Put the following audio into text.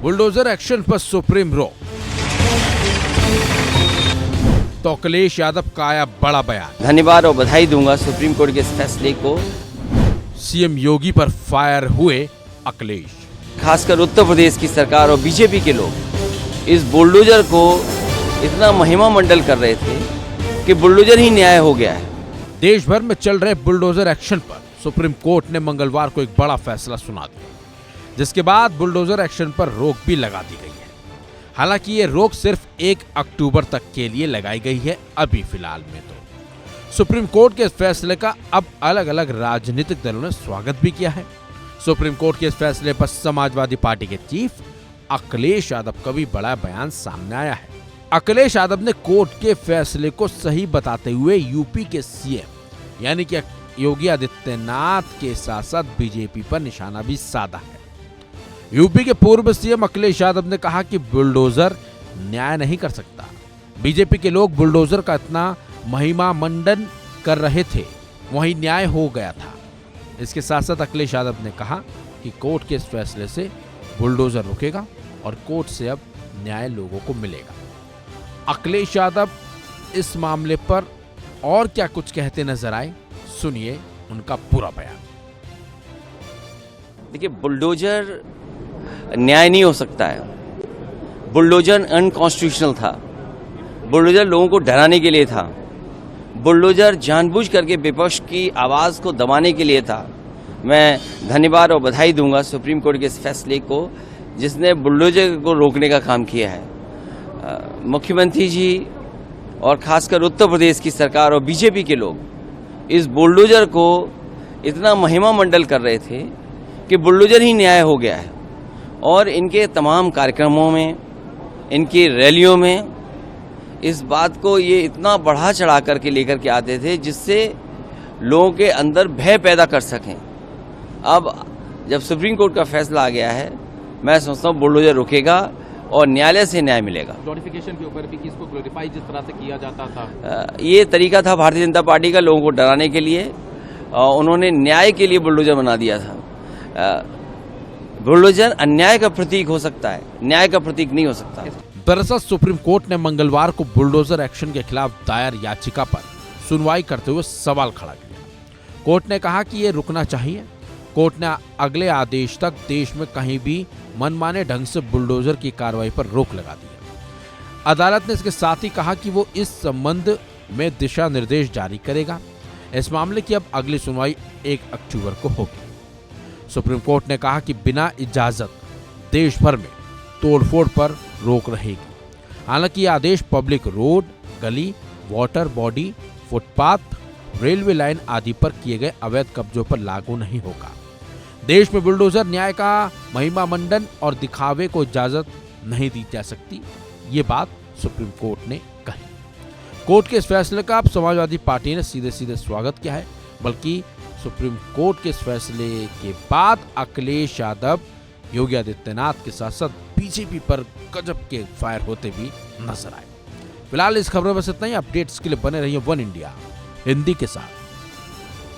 Bulldozer action पर supreme रोक, तो अखिलेश यादव का आया बड़ा बयान। धन्यवाद और बधाई दूंगा सुप्रीम कोर्ट के इस फैसले को। सीएम योगी पर फायर हुए अखिलेश। खासकर उत्तर प्रदेश की सरकार और बीजेपी के लोग इस बुलडोजर को इतना महिमा मंडल कर रहे थे कि बुलडोजर ही न्याय हो गया है। देश भर में चल रहे बुलडोजर एक्शन पर सुप्रीम कोर्ट ने मंगलवार को एक बड़ा फैसला सुना दिया, जिसके बाद बुलडोजर एक्शन पर रोक भी लगा दी गई है। हालांकि ये रोक सिर्फ 1 अक्टूबर तक के लिए लगाई गई है। अभी फिलहाल में तो सुप्रीम कोर्ट के इस फैसले का अब अलग अलग राजनीतिक दलों ने स्वागत भी किया है। सुप्रीम कोर्ट के इस फैसले पर समाजवादी पार्टी के चीफ अखिलेश यादव का भी बड़ा बयान सामने आया है। अखिलेश यादव ने कोर्ट के फैसले को सही बताते हुए यूपी के सीएम यानी कि योगी आदित्यनाथ के साथ साथ बीजेपी पर निशाना भी साधा है। यूपी के पूर्व सीएम अखिलेश यादव ने कहा कि बुलडोजर न्याय नहीं कर सकता। बीजेपी के लोग बुलडोजर का इतना महिमा मंडन कर रहे थे, वही न्याय हो गया था। इसके साथ साथ अखिलेश यादव ने कहा कि कोर्ट के इस फैसले से बुलडोजर रुकेगा और कोर्ट से अब न्याय लोगों को मिलेगा। अखिलेश यादव इस मामले पर और क्या कुछ कहते नजर आए, सुनिए उनका पूरा बयान। देखिए, बुलडोजर न्याय नहीं हो सकता है। बुलडोजर अनकॉन्स्टिट्यूशनल था। बुलडोजर लोगों को डराने के लिए था। बुलडोजर जानबूझ करके विपक्ष की आवाज़ को दबाने के लिए था। मैं धन्यवाद और बधाई दूंगा सुप्रीम कोर्ट के इस फैसले को, जिसने बुलडोजर को रोकने का काम किया है। मुख्यमंत्री जी और खासकर उत्तर प्रदेश की सरकार और बीजेपी के लोग इस बुलडोजर को इतना महिमा मंडल कर रहे थे कि बुलडोजर ही न्याय हो गया है। और इनके तमाम कार्यक्रमों में, इनकी रैलियों में इस बात को ये इतना बढ़ा चढ़ा करके लेकर के आते थे जिससे लोगों के अंदर भय पैदा कर सकें। अब जब सुप्रीम कोर्ट का फैसला आ गया है, मैं समझता हूँ बुलडोजर रुकेगा और न्यायालय से न्याय मिलेगा। ग्लोरिफिकेशन के ऊपर भी किसको ग्लोरीफाई जिस तरह से किया जाता था, ये तरीका था भारतीय जनता पार्टी का लोगों को डराने के लिए। उन्होंने न्याय के लिए बुलडोजर बना दिया था। बुलडोजर अन्याय का प्रतीक हो सकता है, न्याय का प्रतीक नहीं हो सकता। दरअसल सुप्रीम कोर्ट ने मंगलवार को बुलडोजर एक्शन के खिलाफ दायर याचिका पर सुनवाई करते हुए सवाल खड़ा किया। कोर्ट ने कहा कि ये रुकना चाहिए। कोर्ट ने अगले आदेश तक देश में कहीं भी मनमाने ढंग से बुलडोजर की कार्रवाई पर रोक लगा दी है। अदालत ने इसके साथ ही कहा कि वो इस संबंध में दिशा निर्देश जारी करेगा। इस मामले की अब अगली सुनवाई 1 अक्टूबर को होगी। सुप्रीम कोर्ट ने कहा कि बिना इजाजत देश भर में तोड़फोड़ पर रोक रहेगी। हालांकि यह आदेश पब्लिक रोड, गली, water body, footpath, railway line आदि पर किए गए अवैध कब्जों पर लागू नहीं होगा। देश में बुलडोजर न्याय का महिमा मंडन और दिखावे को इजाजत नहीं दी जा सकती, ये बात सुप्रीम कोर्ट ने कही। कोर्ट के इस फैसले का अब समाजवादी पार्टी ने सीधे सीधे स्वागत किया है, बल्कि सुप्रीम कोर्ट के इस फैसले के बाद अखिलेश यादव योगी आदित्यनाथ के साथ साथ बीजेपी पर गजब के फायर होते भी नजर आए। फिलहाल इस खबर में बस इतना ही। अपडेट्स के लिए बने रहिए वन इंडिया हिंदी के साथ।